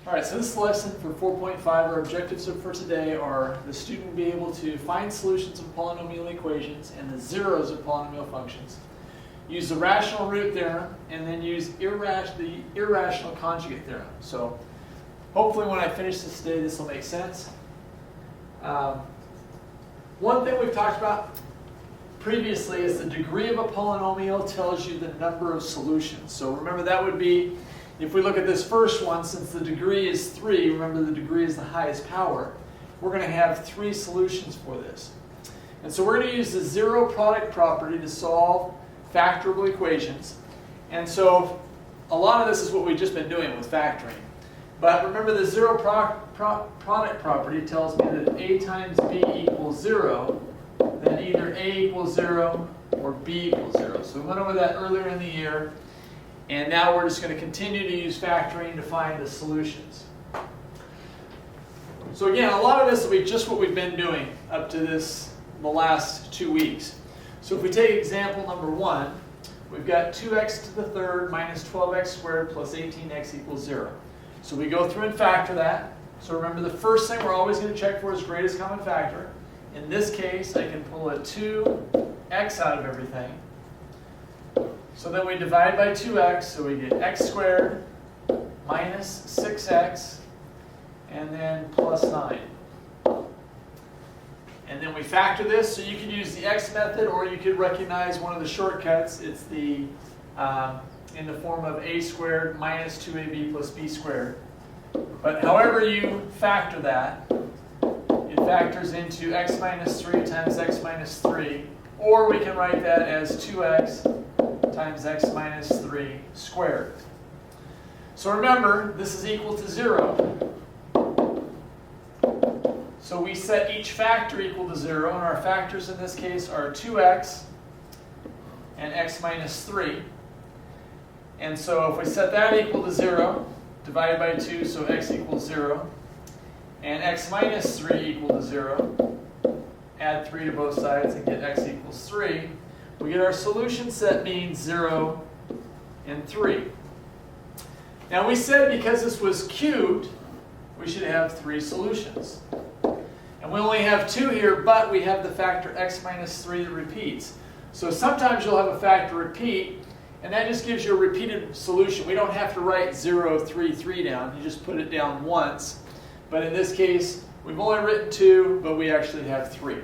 Alright, so this lesson for 4.5, our objectives for today are the student will be able to find solutions of polynomial equations and the zeros of polynomial functions, use the rational root theorem, and then use the irrational conjugate theorem. So hopefully when I finish this today, this will make sense. One thing we've talked about previously is the degree of a polynomial tells you the number of solutions. So remember that would be, if we look at this first one, since the degree is 3, remember the degree is the highest power, we're going to have 3 solutions for this. And so we're going to use the zero product property to solve factorable equations. And so a lot of this is what we've just been doing with factoring. But remember the zero product property tells me that if a times b equals 0, then either a equals 0 or b equals 0. So we went over that earlier in the year. And now we're just going to continue to use factoring to find the solutions. So again, a lot of this will be just what we've been doing up to the last 2 weeks. So if we take example number 1, we've got 2x to the third minus 12x squared plus 18x equals 0. So we go through and factor that. So remember the first thing we're always going to check for is greatest common factor. In this case, I can pull a 2x out of everything. So then we divide by 2x, so we get x squared minus 6x, and then plus 9. And then we factor this, so you can use the x method, or you could recognize one of the shortcuts. It's the in the form of a squared minus 2ab plus b squared. But however you factor that, it factors into x minus 3 times x minus 3, or we can write that as 2x times x minus 3 squared. So remember, this is equal to 0. So we set each factor equal to 0, and our factors in this case are 2x and x minus 3. And so if we set that equal to 0, divided by 2, so x equals 0, and x minus 3 equal to 0, add 3 to both sides and get x equals 3, we get our solution set being 0 and 3. Now we said because this was cubed, we should have 3 solutions. And we only have 2 here, but we have the factor x minus 3 that repeats. So sometimes you'll have a factor repeat, and that just gives you a repeated solution. We don't have to write 0, 3, 3 down. You just put it down once. But in this case, we've only written 2, but we actually have 3.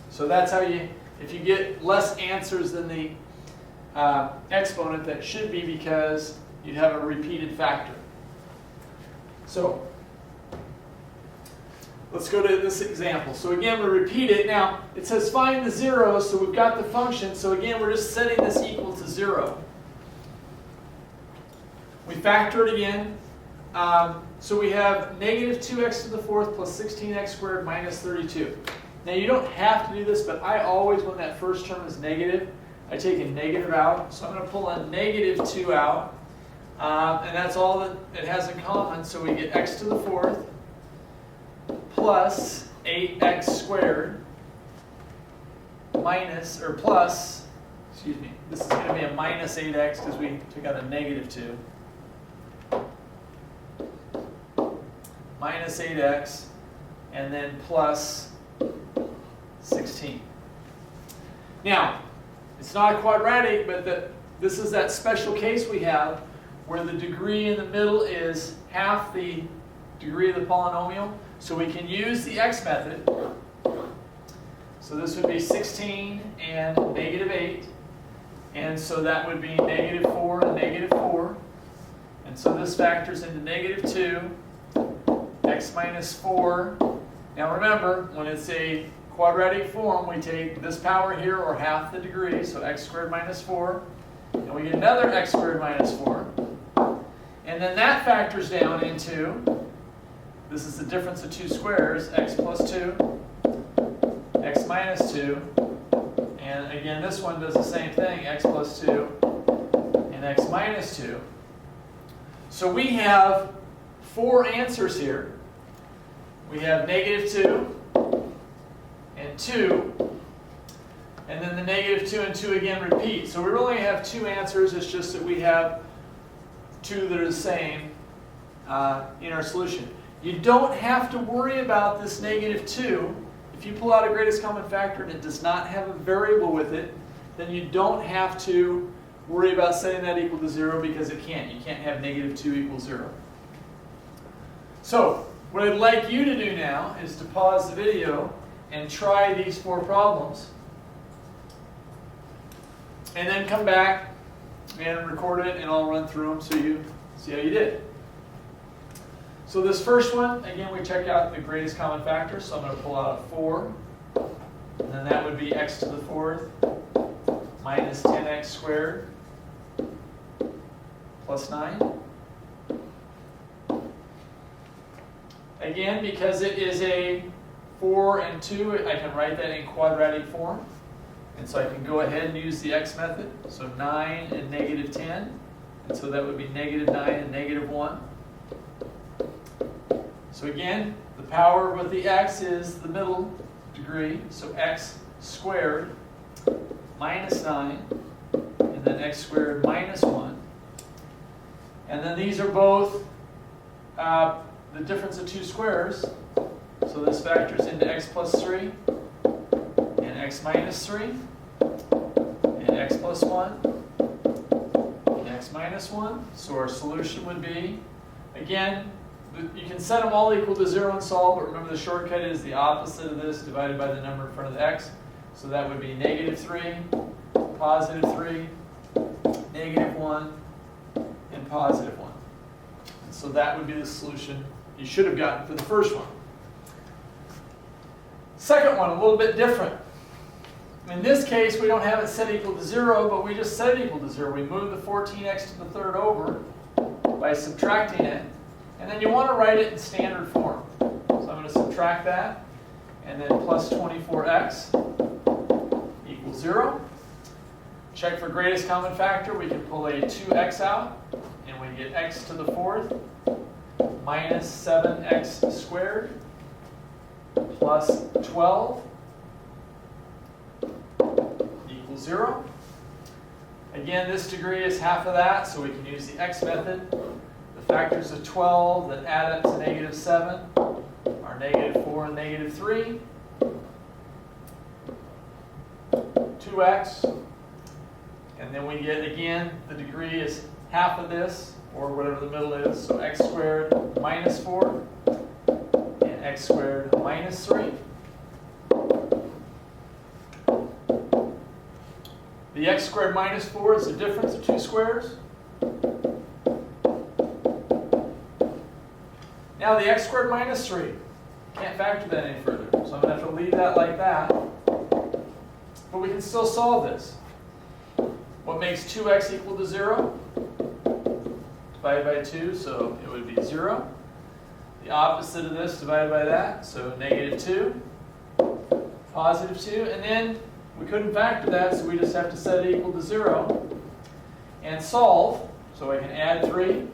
So that's how you... If you get less answers than the exponent, that should be because you'd have a repeated factor. So let's go to this example. So again, we repeat it. Now, it says find the zeros, so we've got the function. So again, we're just setting this equal to 0. We factor it again. So we have negative 2x to the fourth plus 16x squared minus 32. Now you don't have to do this, but I always, when that first term is negative, I take a negative out. So I'm going to pull a negative 2 out. And that's all that it has in common. So we get x to the fourth plus 8x squared minus, or plus, excuse me, this is going to be a minus 8x because we took out a negative 2. Minus 8x, and then plus 16. Now, it's not a quadratic, but this is that special case we have where the degree in the middle is half the degree of the polynomial. So we can use the x method. So this would be 16 and negative 8. And so that would be negative 4 and negative 4. And so this factors into negative 2, x minus 4. Now remember, when it's a quadratic form, we take this power here, or half the degree, so x squared minus 4, and we get another x squared minus 4. And then that factors down into, this is the difference of 2 squares, x plus 2, x minus 2, and again this one does the same thing, x plus 2, and x minus 2. So we have 4 answers here. We have negative 2, and 2, and then the negative 2 and 2 again repeat. So we really have 2 answers, it's just that we have 2 that are the same in our solution. You don't have to worry about this -2. If you pull out a greatest common factor and it does not have a variable with it, then you don't have to worry about setting that equal to 0 because it can't. You can't have -2 equals 0. So what I'd like you to do now is to pause the video and try these 4 problems. And then come back and record it, and I'll run through them so you see how you did. So this first one, again, we check out the greatest common factor. So I'm going to pull out a 4. And then that would be x to the 4th minus 10x squared plus 9. Again, because it is a 4 and 2, I can write that in quadratic form. And so I can go ahead and use the x method. So 9 and -10. And so that would be -9 and -1. So again, the power with the x is the middle degree. So x squared minus 9. And then x squared minus 1. And then these are both the difference of 2 squares. So this factors into x plus 3 and x minus 3 and x plus 1 and x minus 1. So our solution would be, again, you can set them all equal to 0 and solve, but remember the shortcut is the opposite of this divided by the number in front of the x. So that would be -3, +3, -1, and +1. And so that would be the solution you should have gotten for the first one. Second one, a little bit different. In this case, we don't have it set equal to 0, but we just set it equal to 0. We move the 14x to the 3rd over by subtracting it. And then you want to write it in standard form. So I'm going to subtract that. And then plus 24x equals 0. Check for greatest common factor. We can pull a 2x out. And we get x to the 4th minus 7x squared plus 12 equals 0. Again, this degree is half of that, so we can use the x method. The factors of 12 that add up to -7 are -4 and -3. 2x. And then we get, again, the degree is half of this, or whatever the middle is. So x squared minus 4 and x squared minus 3. The x squared minus 4 is the difference of 2 squares. Now the x squared minus 3, can't factor that any further. So I'm going to have to leave that like that. But we can still solve this. What makes 2x equal to 0? Divided by 2, so it would be 0. The opposite of this divided by that, so -2, +2, and then we couldn't factor that, so we just have to set it equal to 0 and solve. So I can add 3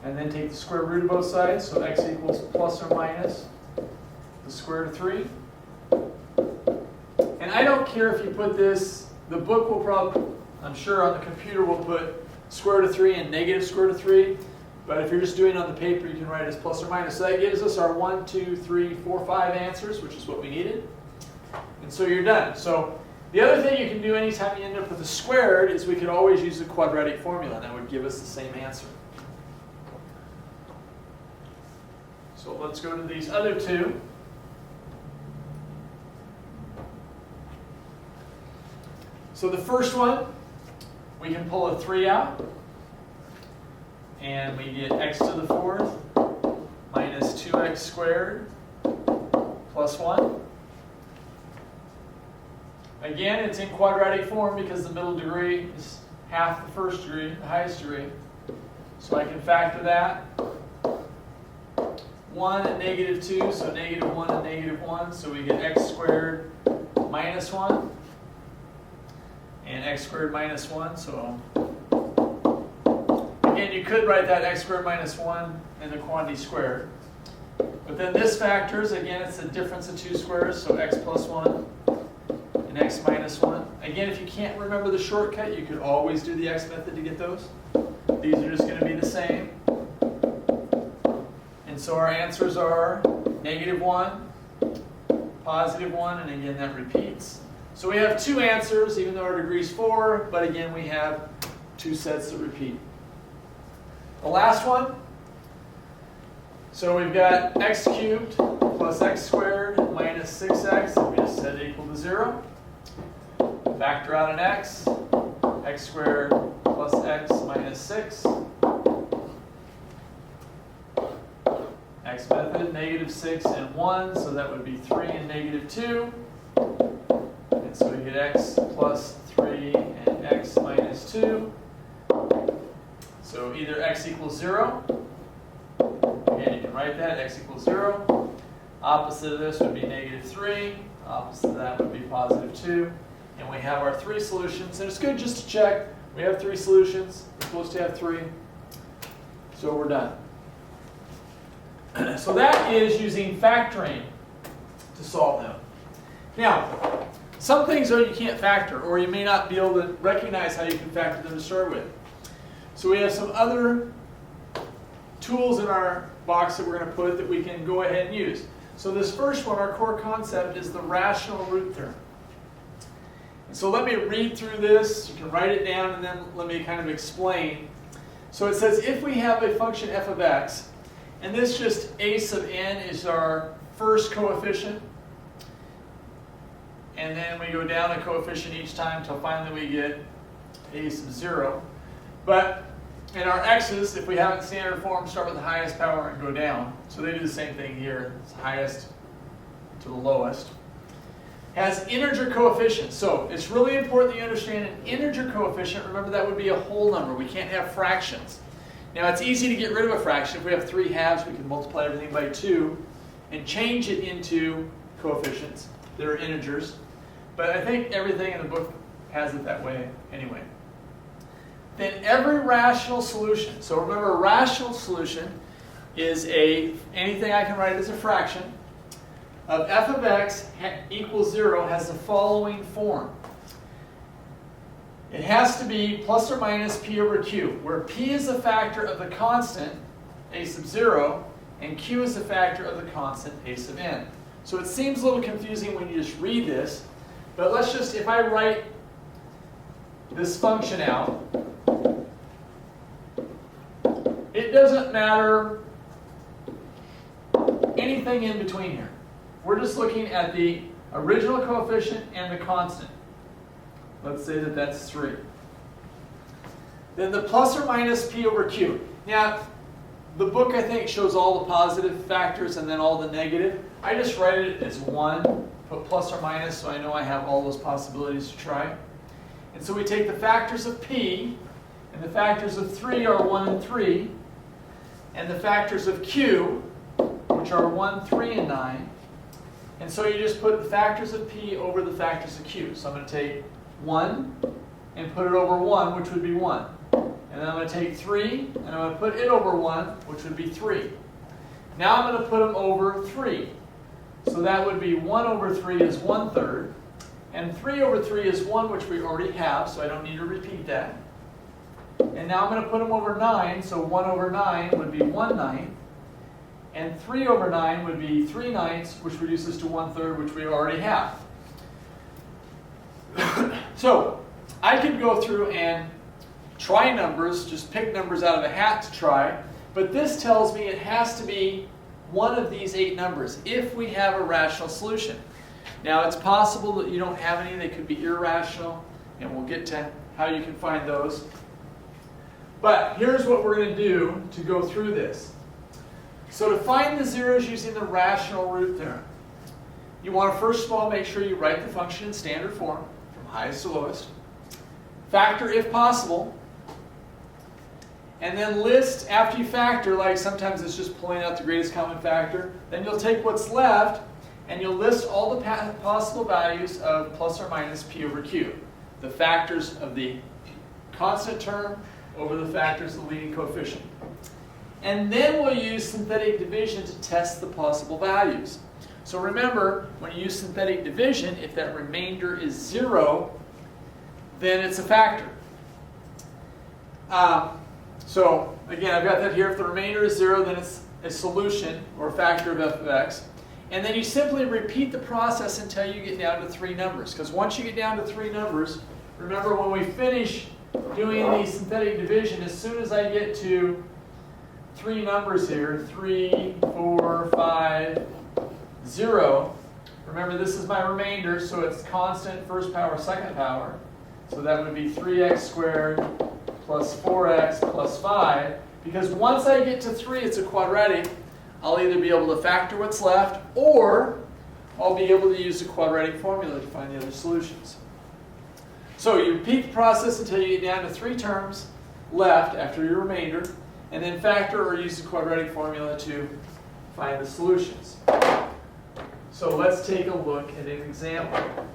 and then take the square root of both sides, so x equals plus or minus the square root of 3. And I don't care if you put this, the book will probably, I'm sure on the computer will put square root of 3 and negative square root of 3. But if you're just doing it on the paper, you can write it as plus or minus. So that gives us our 1, 2, 3, 4, 5 answers, which is what we needed. And so you're done. So the other thing you can do anytime you end up with a squared is we could always use the quadratic formula, and that would give us the same answer. So let's go to these other two. So the first one, we can pull a 3 out, and we get x to the 4th minus 2x squared plus 1. Again, it's in quadratic form because the middle degree is half the first degree, the highest degree. So I can factor that. 1 and -2, so -1 and -1. So we get x squared minus 1 and x squared minus 1. So again, you could write that x squared minus 1 in the quantity squared. But then this factors, again, it's the difference of 2 squares, so x plus 1 and x minus 1. Again, if you can't remember the shortcut, you could always do the x method to get those. These are just going to be the same. And so our answers are -1, +1, and again that repeats. So we have 2 answers, even though our degree is 4, but again we have 2 sets that repeat. The last one, so we've got x cubed plus x squared minus 6x, and we just set it equal to 0. Factor out an x squared plus x minus 6. X method, -6 and 1, so that would be 3 and -2. And so we get x plus 3 and x minus 2. So either x equals 0, again you can write that, x equals 0. Opposite of this would be -3, opposite of that would be +2. And we have our 3 solutions, and it's good just to check. We have 3 solutions, we're supposed to have 3, so we're done. So that is using factoring to solve them. Now, some things you can't factor, or you may not be able to recognize how you can factor them to start with. So we have some other tools in our box that we're going to put that we can go ahead and use. So this first one, our core concept, is the rational root theorem. And so let me read through this. You can write it down, and then let me kind of explain. So it says if we have a function f of x, and this just a sub n is our first coefficient, and then we go down a coefficient each time until finally we get a sub 0. But in our x's, if we have it in standard form, start with the highest power and go down. So they do the same thing here. It's highest to the lowest. Has integer coefficients. So it's really important that you understand an integer coefficient. Remember, that would be a whole number. We can't have fractions. Now it's easy to get rid of a fraction. If we have 3 halves, we can multiply everything by 2 and change it into coefficients that are integers. But I think everything in the book has it that way anyway. Then every rational solution. So remember, a rational solution is anything I can write as a fraction of f of x equals 0 has the following form. It has to be plus or minus p over q, where p is a factor of the constant a sub 0 and q is a factor of the constant a sub n. So it seems a little confusing when you just read this, but let's just, if I write this function out, it doesn't matter anything in between here. We're just looking at the original coefficient and the constant. Let's say that that's 3. Then the plus or minus p over q. Now, the book, I think, shows all the positive factors and then all the negative. I just write it as 1, put plus or minus, so I know I have all those possibilities to try. And so we take the factors of p, and the factors of 3 are 1 and 3, and the factors of q, which are 1, 3, and 9. And so you just put the factors of p over the factors of q. So I'm going to take 1 and put it over 1, which would be 1. And then I'm going to take 3 and I'm going to put it over 1, which would be 3. Now I'm going to put them over 3. So that would be 1 over 3 is 1/3. And 3 over 3 is 1, which we already have, so I don't need to repeat that. And now I'm going to put them over 9, so 1 over 9 would be 1/9. And 3 over 9 would be 3/9, which reduces to 1/3, which we already have. So I could go through and try numbers, just pick numbers out of a hat to try, but this tells me it has to be one of these 8 numbers if we have a rational solution. Now it's possible that you don't have any, they could be irrational, and we'll get to how you can find those. But here's what we're going to do to go through this. So to find the zeros using the rational root theorem, you want to first of all make sure you write the function in standard form, from highest to lowest. Factor if possible. And then list, after you factor, like sometimes it's just pulling out the greatest common factor, then you'll take what's left and you'll list all the possible values of plus or minus p over q. The factors of the constant term over the factors of the leading coefficient. And then we'll use synthetic division to test the possible values. So remember, when you use synthetic division, if that remainder is 0, then it's a factor. So again, I've got that here. If the remainder is 0, then it's a solution or a factor of f of x. And then you simply repeat the process until you get down to 3 numbers. Because once you get down to 3 numbers, remember when we finish doing the synthetic division, as soon as I get to 3 numbers here, 3, 4, 5, 0, remember this is my remainder, so it's constant first power, second power. So that would be 3x squared plus 4x plus 5. Because once I get to 3, it's a quadratic. I'll either be able to factor what's left, or I'll be able to use the quadratic formula to find the other solutions. So you repeat the process until you get down to 3 terms left after your remainder, and then factor or use the quadratic formula to find the solutions. So let's take a look at an example.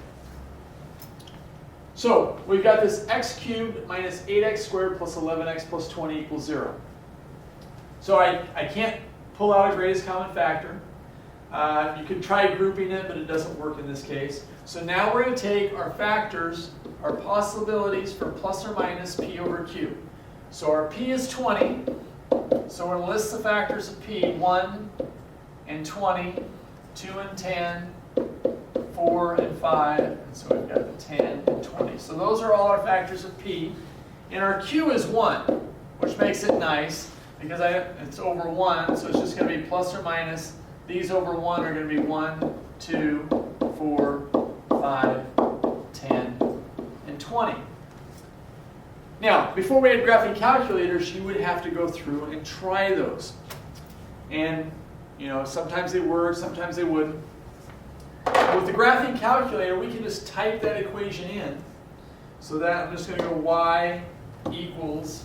So we've got this x cubed minus 8x squared plus 11x plus 20 equals 0. So I can't pull out a greatest common factor. You can try grouping it, but it doesn't work in this case. So now we're going to take our factors, our possibilities for plus or minus p over q. So our p is 20. So we're going to list the factors of p, 1 and 20, 2 and 10, 4 and 5, and so we've got the 10 and 20. So those are all our factors of p. And our q is 1, which makes it nice because it's over 1, so it's just going to be plus or minus. These over 1 are going to be 1, 2, 4, 5, 10, and 20. Now, before we had graphing calculators, you would have to go through and try those. And, you know, sometimes they work, sometimes they wouldn't. With the graphing calculator, we can just type that equation in. So that I'm just going to go y equals,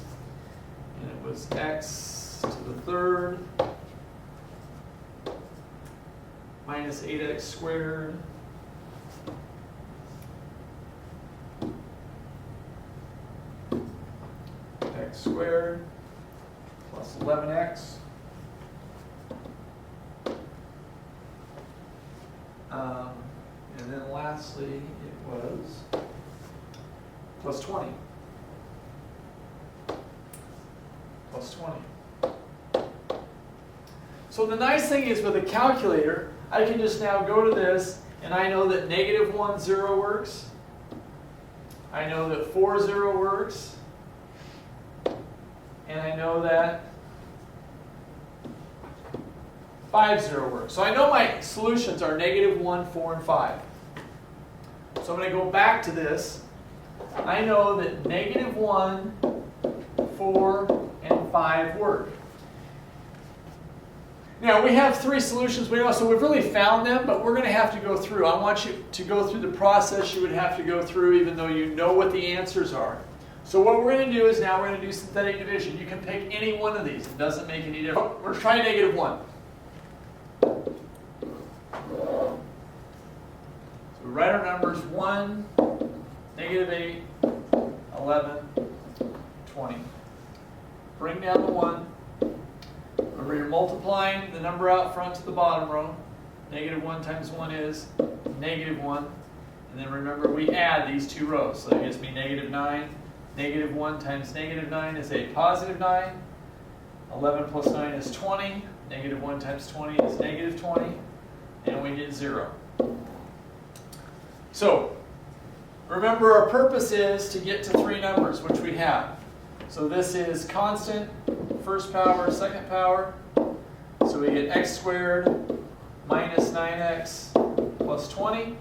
and it was x to the third minus 8x squared x squared plus 11x and then lastly it was plus 20 plus 20. So the nice thing is with a calculator, I can just now go to this and I know that negative 1, 0 works. I know that 4, 0 works. And I know that 5, 0 works. So I know my solutions are negative 1, 4, and 5. So I'm going to go back to this. I know that negative 1, 4, and 5 work. Now we have 3 solutions, so we've really found them, but we're going to have to go through. I want you to go through the process you would have to go through even though you know what the answers are. So what we're going to do is now we're going to do synthetic division. You can pick any one of these. It doesn't make any difference. We're trying negative 1. So we write our numbers 1, negative 8, 11, 20. Bring down the 1. Remember, you're multiplying the number out front to the bottom row. Negative 1 times 1 is negative 1. And then remember, we add these 2 rows. So that gives me negative 9. Negative 1 times negative 9 is a positive 9. 11 plus 9 is 20. Negative 1 times 20 is negative 20. And we get 0. So, remember our purpose is to get to 3 numbers, which we have. So this is constant, first power, second power. So we get x squared minus 9x plus 20.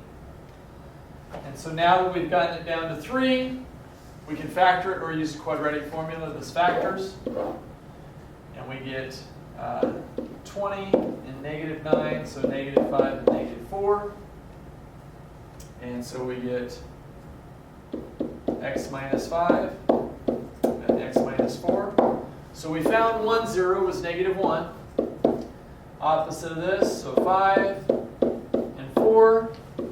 And so now that we've gotten it down to 3, we can factor it or use the quadratic formula as factors. And we get 20 and negative 9, so negative 5 and negative 4. And so we get x minus 5 and x minus 4. So we found 1, 0 was negative 1. Opposite of this, so 5 and 4,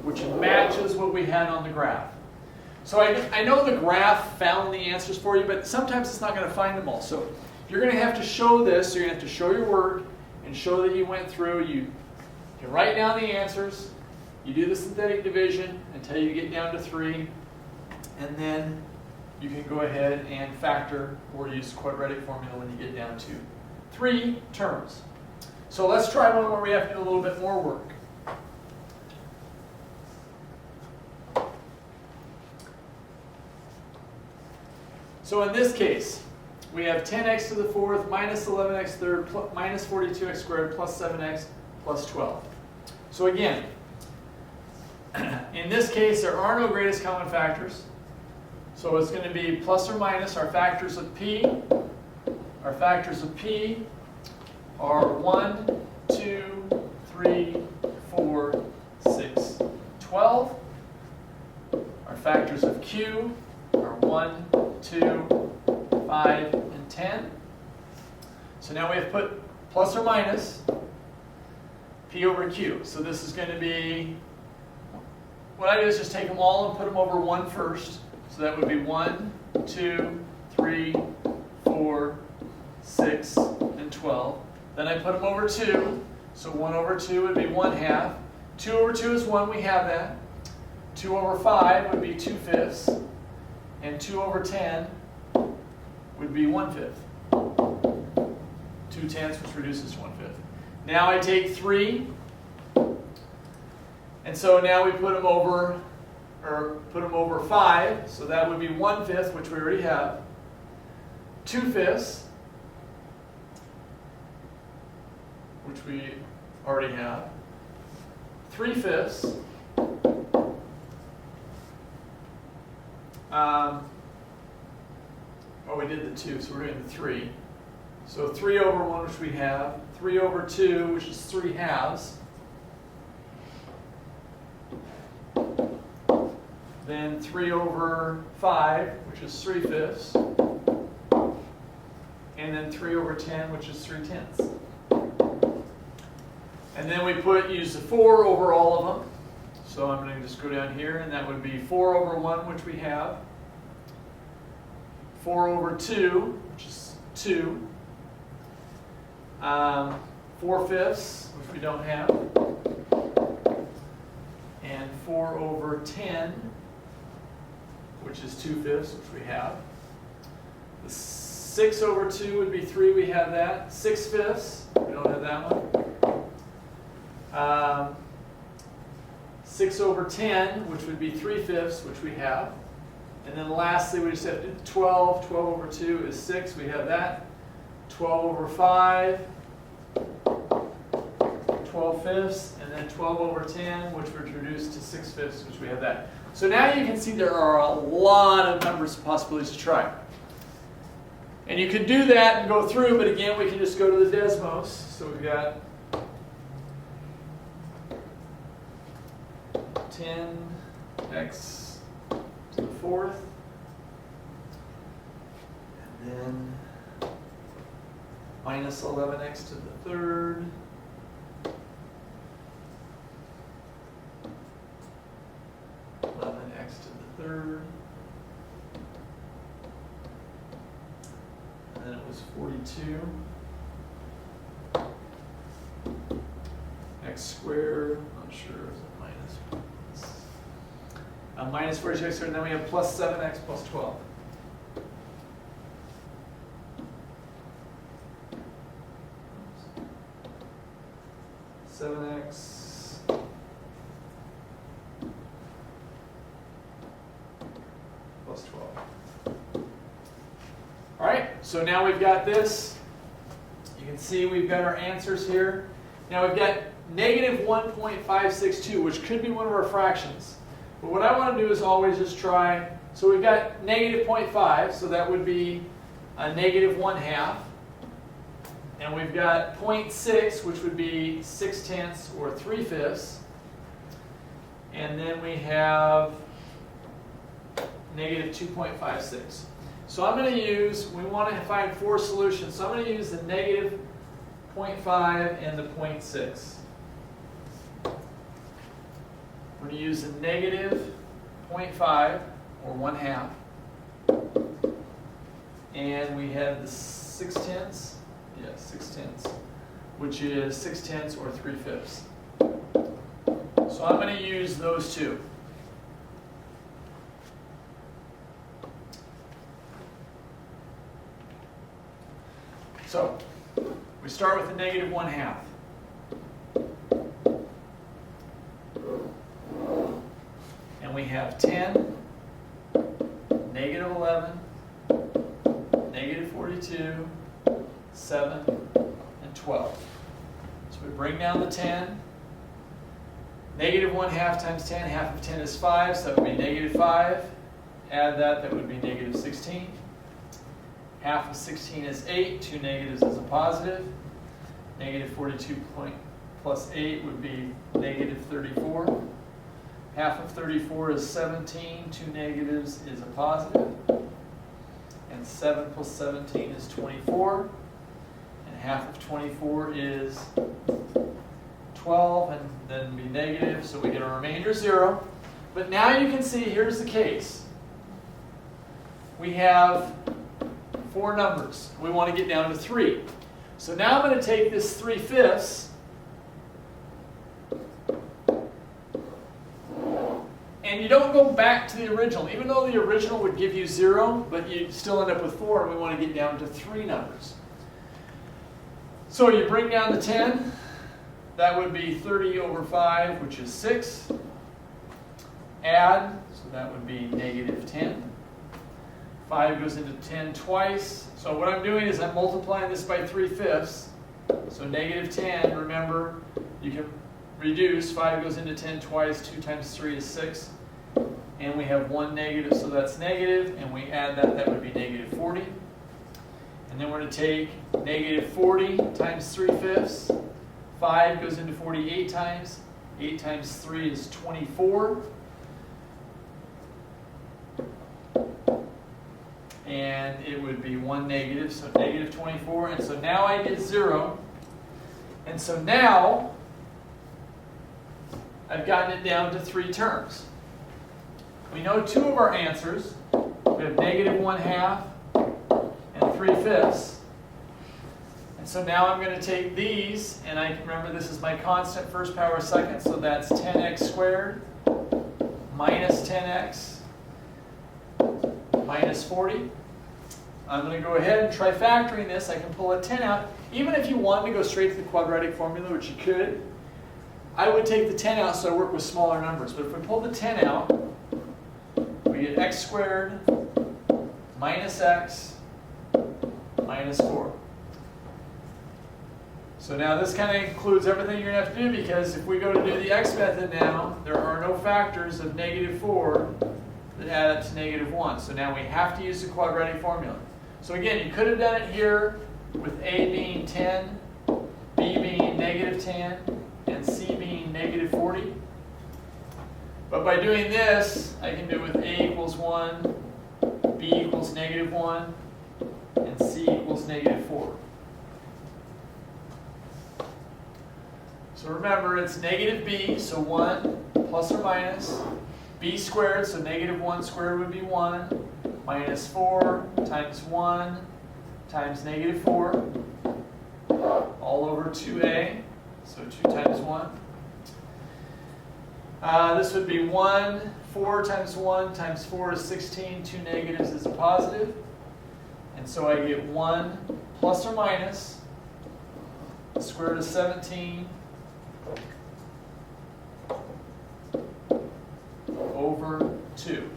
which matches what we had on the graph. So I know the graph found the answers for you, but sometimes it's not going to find them all. So you're going to have to show this, so you're going to have to show your work and show that you went through. You can write down the answers, you do the synthetic division until you get down to 3, and then you can go ahead and factor or use quadratic formula when you get down to 3 terms. So let's try one where we have to do a little bit more work. So in this case, we have 10x to the 4th minus 11x third minus 42x squared plus 7x plus 12. So again, in this case, there are no greatest common factors. So it's going to be plus or minus our factors of p. Our factors of p are 1, 2, 3, 4, 6, 12. Our factors of q are 1, 2, 5, and 10. So now we have put plus or minus p over q. So this is going to be, what I do is just take them all and put them over 1 first. So that would be 1, 2, 3, 4, 6, and 12. Then I put them over 2. So 1 over 2 would be 1/2. 2 over 2 is 1, we have that. 2 over 5 would be 2/5. And 2 over 10 would be 1/5. 2/10, which reduces to 1/5. Now I take 3, and so now we put them over, or put them over 5, so that would be 1/5, which we already have. 2/5, which we already have. 3/5. We did the 2, so we're doing the 3. So 3 over 1, which we have. 3 over 2, which is 3/2. Then 3 over 5, which is 3/5. And then 3 over 10, which is 3/10. And then we use the 4 over all of them. So I'm going to just go down here, and that would be 4 over 1, which we have. 4 over 2, which is 2. 4/5, which we don't have. And 4 over 10, which is 2/5, which we have. The 6 over 2 would be 3, we have that. 6/5, we don't have that one. 6 over 10, which would be 3/5, which we have. And then lastly, we just have to do 12. 12 over 2 is 6, we have that. 12 over 5, 12/5, and then 12 over 10, which would reduce to 6/5, which we have that. So now you can see there are a lot of numbers of possibilities to try. And you can do that and go through, but again, we can just go to the Desmos. So we've got 10x to the 4th, and then minus 11x to the 3rd, to the 3rd, and then it was 42 x squared, not sure, is it minus 42x squared, and then we have plus 7x plus 12. Oops. 7x plus 12. All right, so now we've got this. You can see we've got our answers here. Now we've got negative 1.562, which could be one of our fractions. But what I want to do is always just try, so we've got negative 0.5, so that would be a negative 1/2. And we've got 0.6, which would be 6/10 or 3/5. And then we have negative 2.56. So I'm going to use, we want to find 4 solutions, so I'm going to use the negative 0.5 and the 0.6. We're going to use the negative 0.5, or 1/2. And we have the 6/10, yeah, 6/10, which is 6/10 or 3/5. So I'm going to use those two. start with a negative 1/2. And we have 10, negative 11, negative 42, 7, and 12. So we bring down the 10. Negative 1/2 times 10, half of 10 is 5, so that would be negative 5. Add that, that would be negative 16. Half of 16 is 8, 2 negatives is a positive. Negative 42 plus 8 would be negative 34. Half of 34 is 17, 2 negatives is a positive. And 7 plus 17 is 24. And half of 24 is 12, and then be negative, so we get a remainder 0. But now you can see, here's the case. We have 4 numbers. We want to get down to 3. So now I'm going to take this 3/5 and you don't go back to the original. Even though the original would give you 0, but you still end up with 4, and we want to get down to 3 numbers. So you bring down the 10. That would be 30 over 5, which is 6. Add, so that would be negative 10. 5 goes into 10 twice. So what I'm doing is I'm multiplying this by 3/5. So negative 10, remember, you can reduce. 5 goes into 10 twice. 2 times 3 is 6. And we have 1 negative, so that's negative. And we add that, that would be negative 40. And then we're going to take negative 40 times 3/5. 5 goes into 40 8 times. 8 times 3 is 24. And it would be 1 negative, so negative 24. And so now I get 0. And so now I've gotten it down to 3 terms. We know 2 of our answers. We have negative 1/2 and 3/5. And so now I'm going to take these, and I can remember this is my constant first power second, so that's 10x squared minus 10x minus 40. I'm going to go ahead and try factoring this. I can pull a 10 out. Even if you wanted to go straight to the quadratic formula, which you could, I would take the 10 out so I work with smaller numbers. But if we pull the 10 out, we get x squared minus x minus 4. So now this kind of includes everything you're going to have to do, because if we go to do the x method now, there are no factors of negative 4 that add up to negative 1. So now we have to use the quadratic formula. So again, you could have done it here with a being 10, b being negative 10, and c being negative 40. But by doing this, I can do with a equals 1, b equals negative 1, and c equals negative 4. So remember, it's negative b, so 1 plus or minus, b squared, so negative 1 squared would be 1, minus 4 times 1 times negative 4, all over 2a, so 2 times 1. This would be 1, 4 times 1 times 4 is 16, 2 negatives is a positive. And so I get 1 plus or minus the square root of 17 over 2.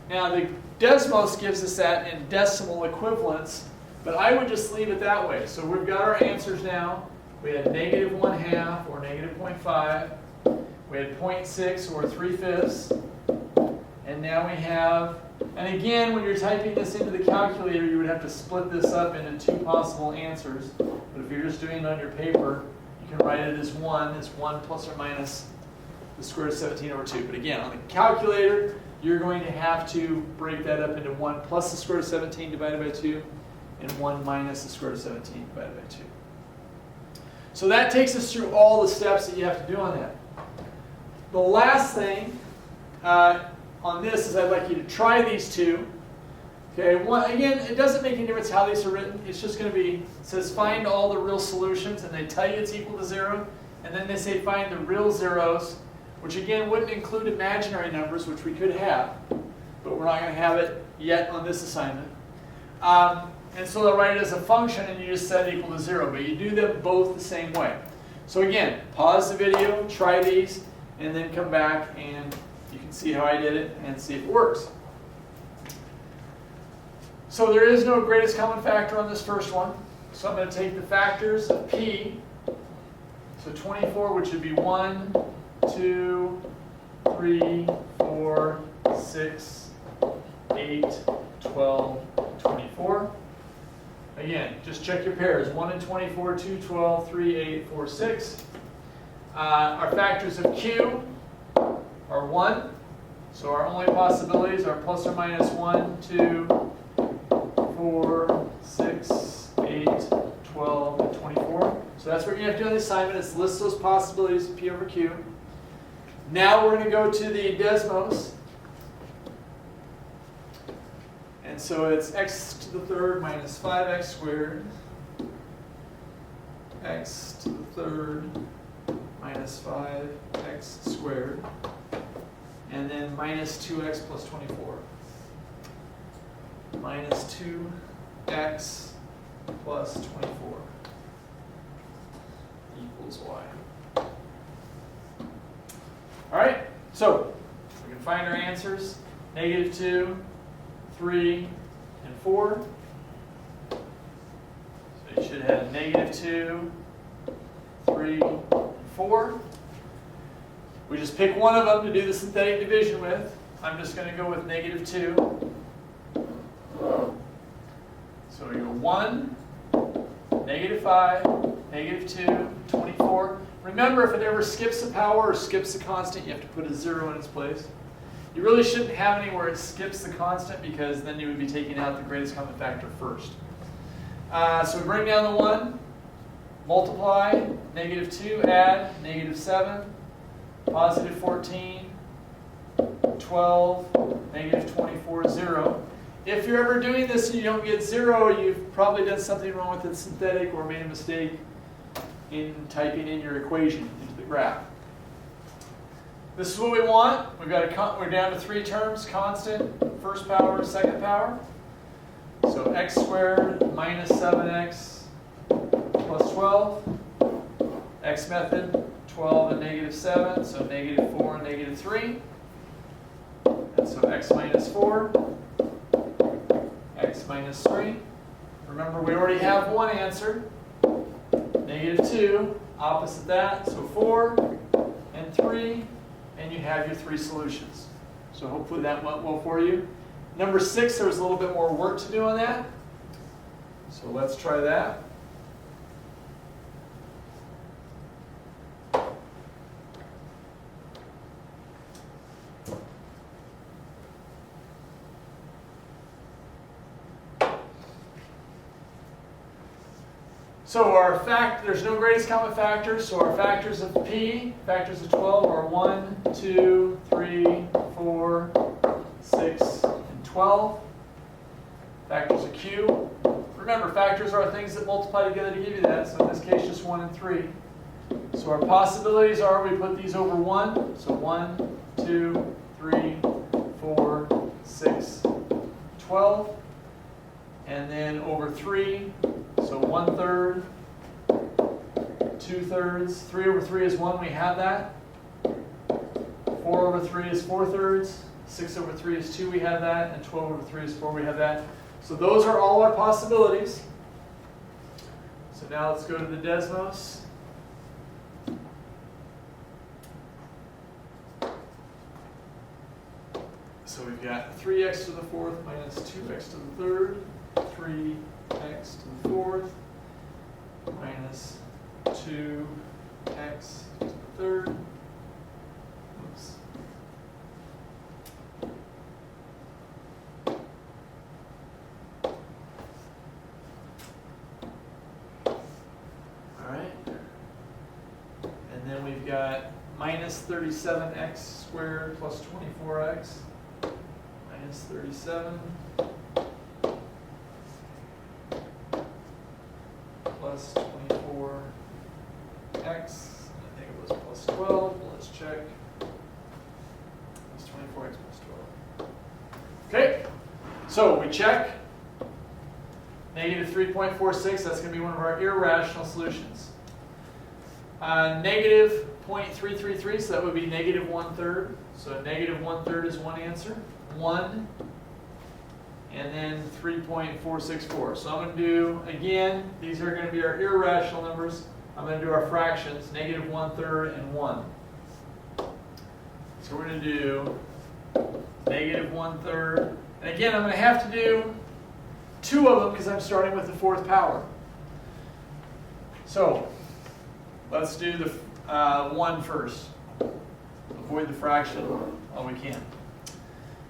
Now the Desmos gives us that in decimal equivalents, but I would just leave it that way. So we've got our answers now. We had negative 1/2 or negative 0.5. We had 0.6 or 3/5. And now we have, and again, when you're typing this into the calculator, you would have to split this up into 2 possible answers. But if you're just doing it on your paper, you can write it as 1 plus or minus the square root of 17 over 2. But again, on the calculator, you're going to have to break that up into 1 plus the square root of 17 divided by 2 and 1 minus the square root of 17 divided by 2. So that takes us through all the steps that you have to do on that. The last thing on this is I'd like you to try these two. Okay, again, it doesn't make any difference how these are written. It's just going to be, it says find all the real solutions, and they tell you it's equal to 0. And then they say find the real zeros, which again wouldn't include imaginary numbers, which we could have, but we're not going to have it yet on this assignment. And so they'll write it as a function and you just set it equal to 0. But you do them both the same way. So again, pause the video, try these, and then come back and you can see how I did it and see if it works. So there is no greatest common factor on this first one. So I'm going to take the factors of p. So 24, which would be 1, 2, 3, 4, 6, 8, 12, 24. Again, just check your pairs. 1 and 24, 2, 12, 3, 8, 4, 6. Our factors of q are 1. So our only possibilities are plus or minus 1, 2, 4, 6, 8, 12, and 24. So that's what you have to do on the assignment, is list those possibilities of p over q. Now we're going to go to the Desmos. And so it's x to the third minus 5x squared, x to the third minus 5x squared, and then minus 2x plus 24. Minus 2x plus 24 equals y. All right, so we can find our answers. -2, 3, and 4. So you should have -2, 3, and 4. We just pick one of them to do the synthetic division with. I'm just going to go with -2. So we go 1, -5, -2, 24. Remember, if it ever skips a power or skips a constant, you have to put a 0 in its place. You really shouldn't have any where it skips the constant, because then you would be taking out the greatest common factor first. So we bring down the 1, multiply, -2, add, -7, positive 14, 12, -24, 0. If you're ever doing this and you don't get 0, you've probably done something wrong with the synthetic or made a mistake in typing in your equation into the graph. This is what we want. We're down to 3 terms: constant, first power, second power. So x squared minus 7x plus 12. X method, 12 and -7, so -4 and -3. And so x minus 4, x minus 3. Remember, we already have one answer. -2, opposite that, so 4 and 3. And you have your 3 solutions. So hopefully that went well for you. Number 6, there was a little bit more work to do on that. So let's try that. So there's no greatest common factors, so our factors of p, factors of 12 are 1, 2, 3, 4, 6, and 12. Factors of q. Remember, factors are things that multiply together to give you that, so in this case just 1 and 3. So our possibilities are we put these over 1, so 1, 2, 3, 4, 6, 12. And then over 3, so 1/3, 2/3, 3 over 3 is 1, we have that. 4 over 3 is 4/3, 6 over 3 is 2, we have that, and 12 over 3 is 4, we have that. So those are all our possibilities. So now let's go to the Desmos. So we've got 3x to the 4th minus 2x to the 3rd, 3x to the 4th minus 2x to the 3rd. Oops. All right. And then we've got minus 37x squared plus 24x. Minus 37 plus 24x. I think it was plus 12. Let's check. Plus 24x plus 12. Okay, so we check. Negative 3.46, that's going to be one of our irrational solutions. Negative 0.333, so that would be negative 1/3. So negative 1/3 is one answer. 1, and then 3.464. So I'm going to do, again, these are going to be our irrational numbers. I'm going to do our fractions, negative 1/3 and 1. So we're going to do negative 1/3. And again, I'm going to have to do 2 of them because I'm starting with the 4th power. So let's do the 1 first. Avoid the fraction all we can.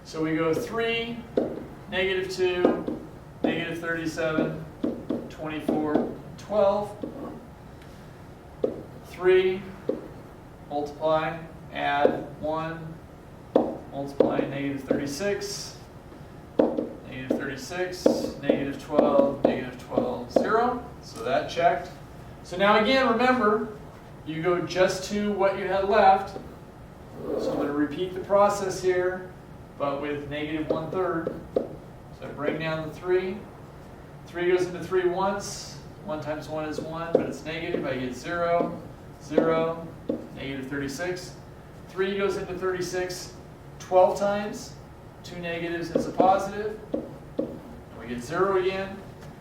So we go 3, negative 2, negative 37, 24, 12. 3, multiply, add 1, multiply, negative 36, negative 36, negative 12, negative 12, 0. So that checked. So now again, remember, you go just to what you had left. So I'm going to repeat the process here, but with negative 1/3. So I bring down the 3. 3 goes into 3 once. 1 times 1 is 1, but it's negative. I get 0, 0, negative 36. 3 goes into 36 12 times. 2 negatives is a positive. And we get 0 again.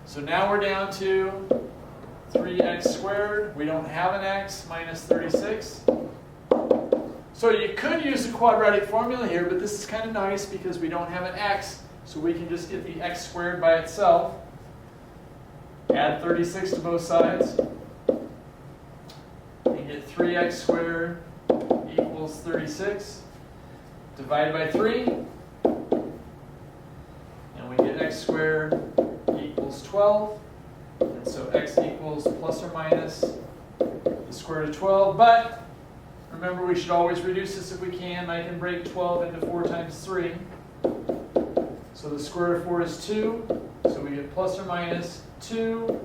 So now we're down to 3x squared. We don't have an x, minus 36. So you could use the quadratic formula here, but this is kind of nice because we don't have an x, so we can just get the x squared by itself. Add 36 to both sides. And get 3x squared equals 36. Divide by 3. And we get x squared equals 12. And so x equals plus or minus the square root of 12. But remember, we should always reduce this if we can. I can break 12 into 4 times 3. So the square root of 4 is 2. So we get plus or minus 2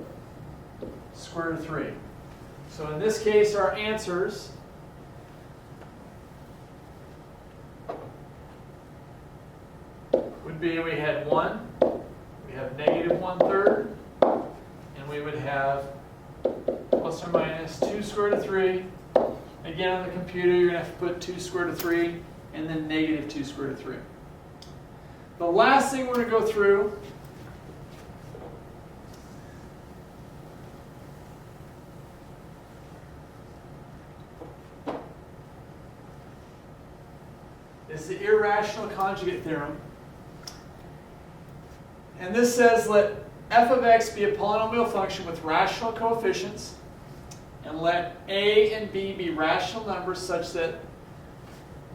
square root of 3. So in this case, our answers would be, we had 1, we have negative 1/3, and we would have plus or minus 2 square root of 3. Again, on the computer, you're going to have to put 2 square root of 3 and then negative 2 square root of 3. The last thing we're going to go through is the irrational conjugate theorem. And this says let f of x be a polynomial function with rational coefficients, and let a and b be rational numbers such that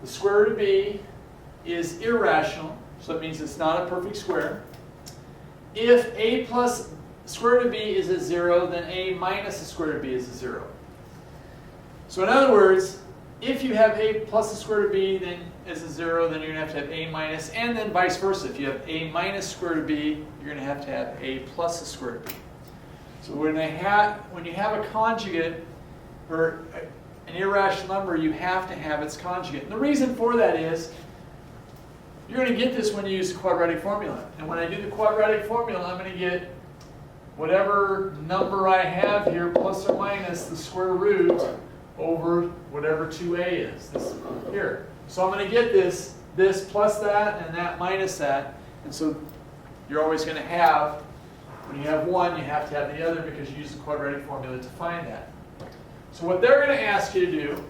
the square root of b is irrational, so that means it's not a perfect square. If a plus square root of b is a 0, then a minus the square root of b is a 0. So in other words, if you have a plus the square root of b then is a 0, then you're going to have a minus, and then vice versa. If you have a minus square root of b, you're going to have a plus the square root of b. So when you have a conjugate, or an irrational number, you have to have its conjugate. And the reason for that is, you're going to get this when you use the quadratic formula. And when I do the quadratic formula, I'm going to get whatever number I have here, plus or minus the square root over whatever 2a is, this here. So I'm going to get this plus that, and that minus that. And so you're always going to have, when you have one, you have to have the other because you use the quadratic formula to find that. So what they're going to ask you to do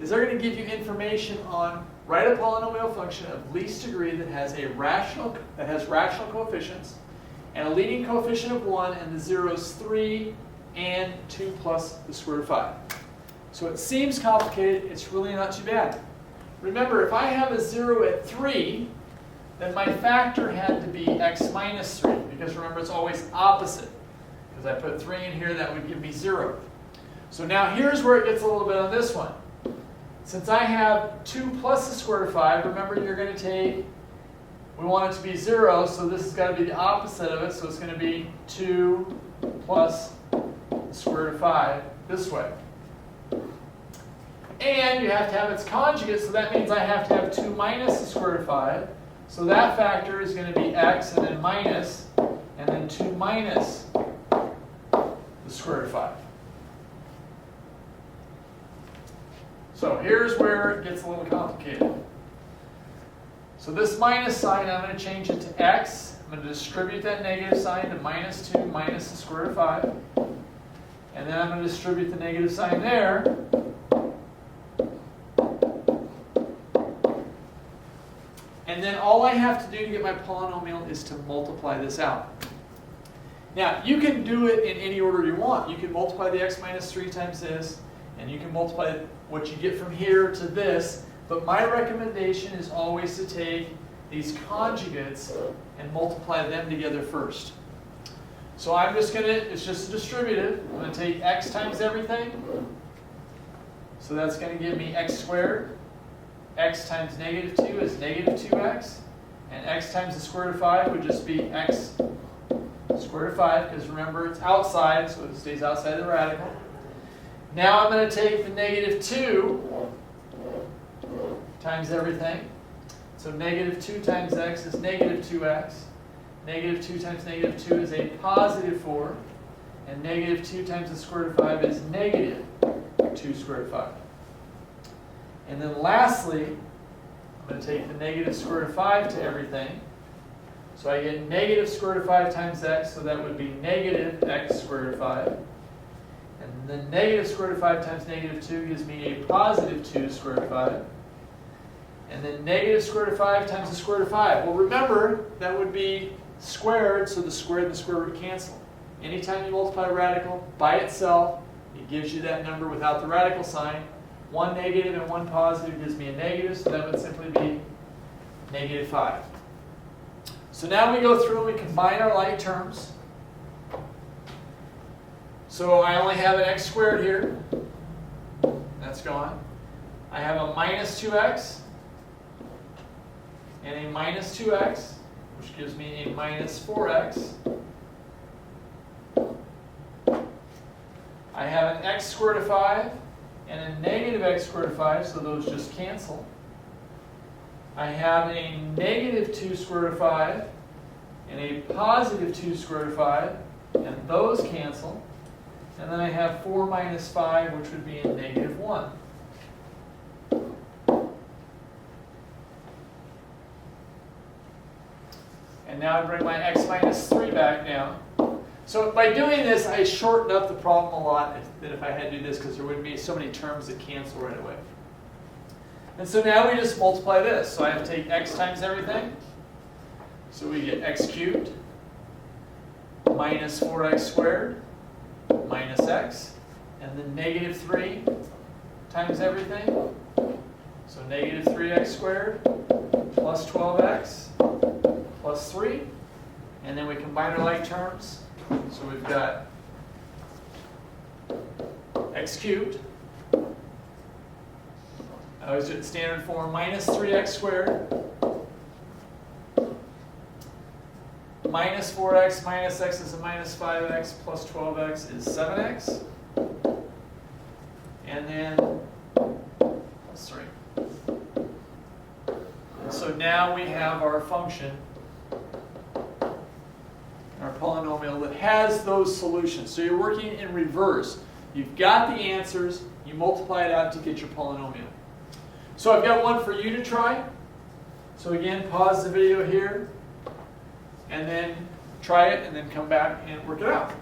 is they're going to give you information on write a polynomial function of least degree that has rational coefficients and a leading coefficient of 1, and the zeros 3 and 2 plus the square root of 5. So it seems complicated. It's really not too bad. Remember, if I have a 0 at 3, then my factor had to be x minus 3, because remember, it's always opposite. Because I put 3 in here, that would give me 0. So now here's where it gets a little bit on this one. Since I have 2 plus the square root of 5, remember you're going to take, we want it to be 0, so this has got to be the opposite of it, so it's going to be 2 plus the square root of 5 this way. And you have to have its conjugate, so that means I have to have 2 minus the square root of 5. So that factor is going to be x and then minus, and then 2 minus the square root of 5. So here's where it gets a little complicated. So this minus sign, I'm going to change it to x. I'm going to distribute that negative sign to minus 2 minus the square root of 5. And then I'm going to distribute the negative sign there. And then all I have to do to get my polynomial is to multiply this out. Now, you can do it in any order you want. You can multiply the x minus 3 times this, and you can multiply what you get from here to this. But my recommendation is always to take these conjugates and multiply them together first. So I'm just going to, it's just a distributive. I'm going to take x times everything. So that's going to give me x squared. X times negative 2 is negative 2x. And x times the square root of 5 would just be x square root of 5, because remember it's outside, so it stays outside the radical. Now I'm going to take the negative 2 times everything. So negative 2 times x is negative 2x. Negative 2 times negative 2 is a positive 4. And negative 2 times the square root of 5 is negative 2 square root of 5. And then lastly, I'm going to take the negative square root of 5 to everything. So I get negative square root of 5 times x, so that would be negative x square root of 5. And the negative square root of 5 times negative 2 gives me a positive 2 square root of 5. And then negative square root of 5 times the square root of 5. Well, remember, that would be squared, so the square and the square root cancel. Anytime you multiply a radical by itself, it gives you that number without the radical sign. One negative and one positive gives me a negative, so that would simply be negative 5. So now we go through and we combine our like terms. So I only have an x squared here. That's gone. I have a minus 2x and a minus 2x, which gives me a minus 4x. I have an x squared of 5 and a negative x squared of 5, so those just cancel. I have a negative 2 square root of 5 and a positive 2 square root of 5, and those cancel. And then I have 4 minus 5, which would be a negative 1. And now I bring my x minus 3 back down. So by doing this, I shortened up the problem a lot than if I had to do this, because there wouldn't be so many terms that cancel right away. And so now we just multiply this. So I have to take x times everything. So we get x cubed minus 4x squared minus x. And then negative 3 times everything. So negative 3x squared plus 12x plus 3. And then we combine our like terms. So we've got x cubed. I always do it in standard form, minus 3x squared minus 4x minus x is a minus 5x plus 12x is 7x. And then plus 3. And so now we have our function, our polynomial that has those solutions. So you're working in reverse. You've got the answers, you multiply it out to get your polynomial. So I've got one for you to try. So again, pause the video here, and then try it, and then come back and work it out.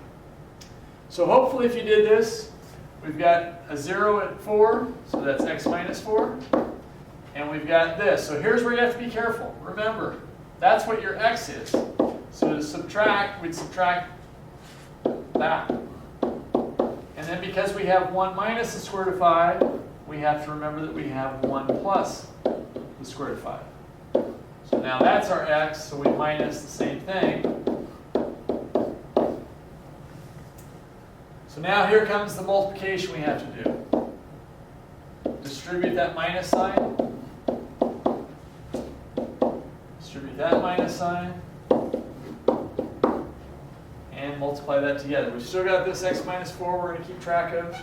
So hopefully if you did this, we've got a 0 at 4, so that's x minus 4. And we've got this. So here's where you have to be careful. Remember, that's what your x is. So to subtract, we'd subtract that. And then because we have 1 minus the square root of 5, we have to remember that we have 1 plus the square root of 5. So now that's our x, so we minus the same thing. So now here comes the multiplication we have to do. Distribute that minus sign. Distribute that minus sign. And multiply that together. We've still got this x minus 4 we're going to keep track of.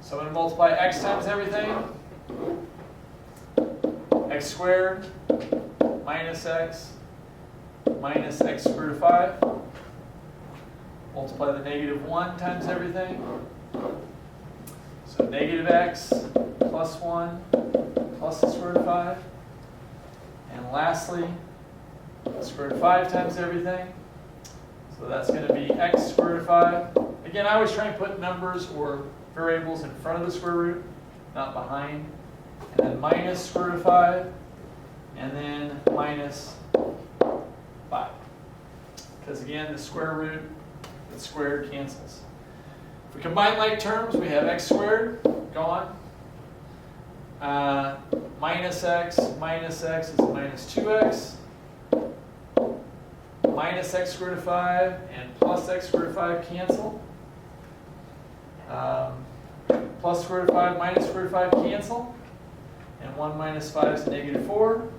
So I'm going to multiply x times everything. X squared minus x minus x squared root of 5. Multiply the negative 1 times everything. So negative x plus 1 plus the square root of 5. And lastly, square root of 5 times everything. So that's going to be x squared root of 5. Again, I always try and put numbers or variables in front of the square root, not behind. And then minus square root of 5. And then minus 5. Because again, the square root with squared cancels. If we combine like terms, we have x squared, gone. Minus x is minus 2x. Minus x squared root of 5 and plus x squared root of 5 cancel. Plus square root of 5 minus square root of 5 cancel. And 1 minus 5 is negative 4.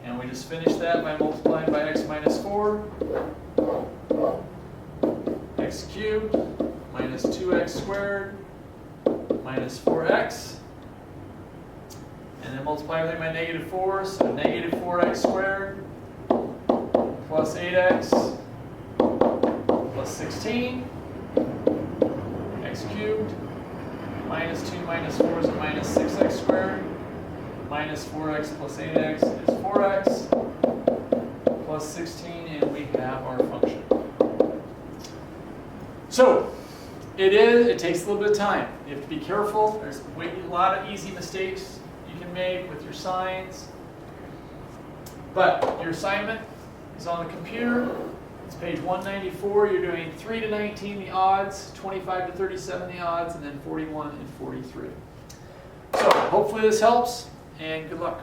And we just finish that by multiplying by x minus 4. X cubed minus 2x squared minus 4x. And then multiply everything by negative 4, so negative 4x squared plus 8x plus 16. X cubed minus 2 minus 4 is a minus 6x squared. Minus 4x plus 8x is 4x plus 16, and we have our function. So, it takes a little bit of time. You have to be careful. There's a lot of easy mistakes you can make with your signs. But your assignment is on the computer. It's page 194. You're doing 3 to 19 the odds, 25 to 37 the odds, and then 41 and 43. So, hopefully this helps, and good luck.